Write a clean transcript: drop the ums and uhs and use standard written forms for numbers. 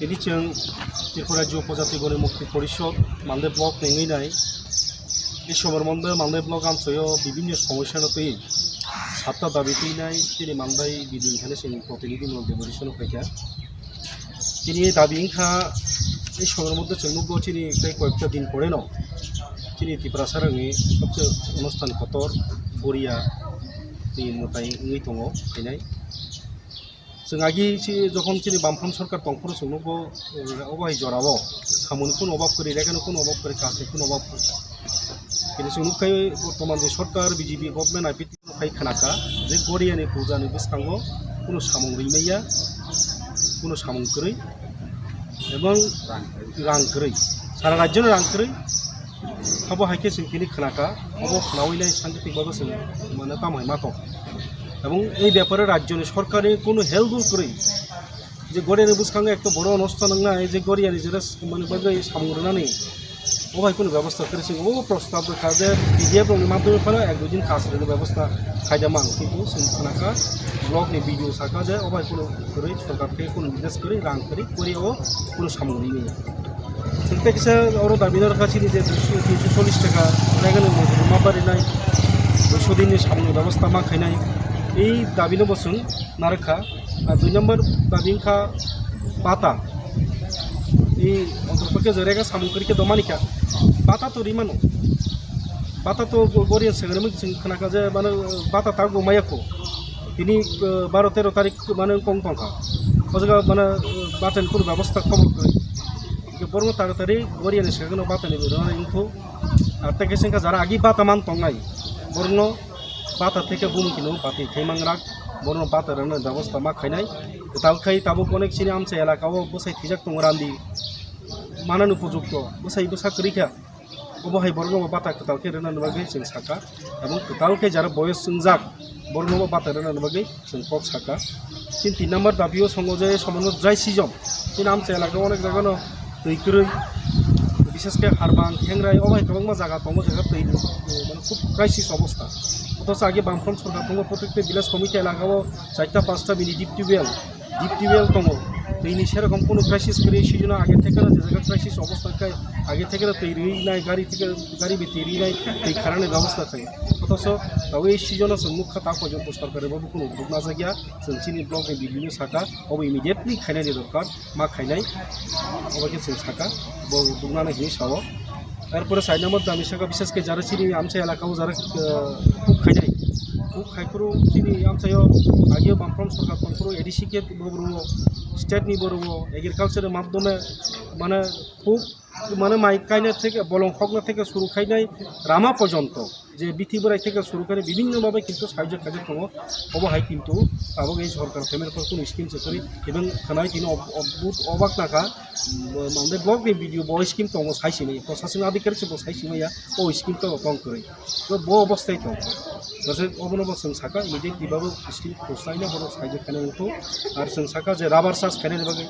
তিনি जों त्रिपुरा रायजो उपजाति गणमुक्ति परिषद मालदे ब्लक नेंगैनाय এই সময়ের মধ্যে মালদাই ব্লক অঞ্চলেও বিভিন্ন সমস্যার তৈ সাতটা দাবি তৈনাই তিনি মালদাই বিদিনখানে সেই প্রতিনিধি ডেপুটেশন ফেকা তিনি এই দাবি ইংখা এই সময়ের মধ্যে চন্নুগো তিনি কয়েকটা দিন পরে ন তিনি ত্রিপুরা সারাङै সবচেয়ে অনুষ্ঠান খতর বরিয়া তিনি মতাই ङै दङ फैनाय जों आगि যখন তিনি বামফ্রন্ট সরকার তংফোর চন্নুগো অবাই জরাবো খামুনি কোন অভাব করে রেখানো কোন অভাব করে কাছে কোন অভাব কিন্তু চনুखाय বর্তমান যে সরকার বিজেপি গভর্नमेंट आइपिटि खाय खोनाखा जे गरियानि फुजानि बिस्कांगो কোনো सामुं रैमैया কোনো सामुं करै এবং रां करै सारा राज्यनि रां करै खाबो हायके जों किनि खोनाखा अबो नावैलाय साइन्टिफिक भाबे जों माने तामाय मातो এবং এই ব্যাপারে রাজ্যनि সরকারে কোনো হেল্প কरै যে গরিয়াनि बिस्कांगो একটা বড় অনুষ্ঠান নাই যে গরিয়াनि যেটা মানে বাগै सामुं रनानै ওভাই কোনো ব্যবস্থা করেছে ও প্রস্তাব রাখা যে পিডিএফ এর মাধ্যমে ফলে এক দুদিন কাজের ব্যবস্থা খাইদামান কিন্তু সংখ্যানাকা ব্লকনি ভিডিও সাকা যে ওভাই কোনো করে সরকার থেকে কোনো নির্দেশ করে রাং করে ও কোনো সামগ্রী নেই সেটা কিসে ওর দাবিদার কাছে যে 240 টাকা লাগানো মাবারি নাই 200 দিনের সামগ্রী ব্যবস্থা মা খাইনাই এই দাবিনো বসুন নারখা আর 2 নম্বর দাবিনখা পাতা এই অন্তর্পক্ষে জরেগা সামগ্রীকে দমানিকা বাতা তো রিমানো বাতা তো গরিয়া সেগরমি খানাকা যে মানে বাতা তা গোমায়াকো তিনি 12-13 তারিখ মানে কম টঙ্কা ওজায়গা মানে বাতাनि কোনো ব্যবস্থা খবর করে বরং তাড়াতাড়ি গরিয়ানি সেগনো বাতাनि বেরোনা ইনফো আর থেকে সেঙ্কা যারা আগে বাতা মান টংনাই বরং বাতা থেকে বুমি কিনো বাতি থেমাংরাক বরং বাতারनो ব্যবস্থা মা খাইনাই তালখাই তাবো অনেক সিনি আমছে এলাকাও বসাই থিজাক দङ রান্দি मानन उपयुक्त बसाइबो साख्रिखा अबहाय बरगो बाता कतालके रनान बागै जों साका এবং कतालके যারা বয়স संजाक बरगो बाता रनान बागै जों पक साका तीन 3 नम्बर दाबियो संगो जे समन ड्राई सिजन तीन आमचे एलाका अनेक जायगानो दैख्रै বিশেষকে হারবাং ঠেংরাই অবহাय गोबां জায়গা दङ जायगा दै মানে খুব ক্রাইসিস অবস্থা অথচ আগে বামফ্রন্ট সরকার दङ প্রত্যেকটা ভিলেজ কমিটি এলাকাও 4টা-5টা মিনি ডিপ টিউবওয়েল दङ दैनि সেরকম কোনো ক্রাইসিস করে এই সিজনে আগে থেকে না যে জায়গা ক্রাইসিস অবস্থায় আগে থেকে তৈরি নাই গাড়ি তৈরি নাই এই কারণে ব্যবস্থা থাকে অথচ তাও এই সিজনে মুখ্য তা পর্যন্ত সরকারের বাবু কোনো উদ্যোগ না জায়গা जों চিনি ব্লকে বিভিন্ন শাখা অব ইমিডিয়েটলি খাইনাयनि দরকার মা খাইনাय অবকে जों শাখা বউ উদ্যোগ না নাই সাও তারপরে 4 নম্বর দামি শাখা বিশেষ করে যারা চিনি আমছে এলাকাও যারা খুব খাইনাय খুব খাইখরু চিনি আমছায় আগে বামফ্রন্ট সরকার তংফোর এডিসিকে বড় स्टेटनि बर'आव एग्रिकालचार माध्यमे माने खूब माने माइ गायनाय থেকে বলং খগনা থেকে শুরু খাইনাय রামা পর্যন্ত যে বিথি বরাই থেকে শুরু করে বিভিন্নভাবে কিন্তু সাহায্য কাজে দङ অবহাय কিন্তু আবো এই সরকার ফেমেরফোর কোনো স্কিম চকরি এবং খানায় দিন অদ্ভুত অবাক নাকা মানদে ব্লকनि ভিডিও বয় স্কিম দङ সাইसिनै প্রশাসন আধিকারিক সব সাইसिमैया ও স্কিম তো দং করে তো ব অবস্থায় দङ जैसे अबनब जों साका इमिडिएटलिबाबो स्किम खौसायना बर' साइड खानायखौ आरो जों साका जे राबार चार्ज खानायनि बागै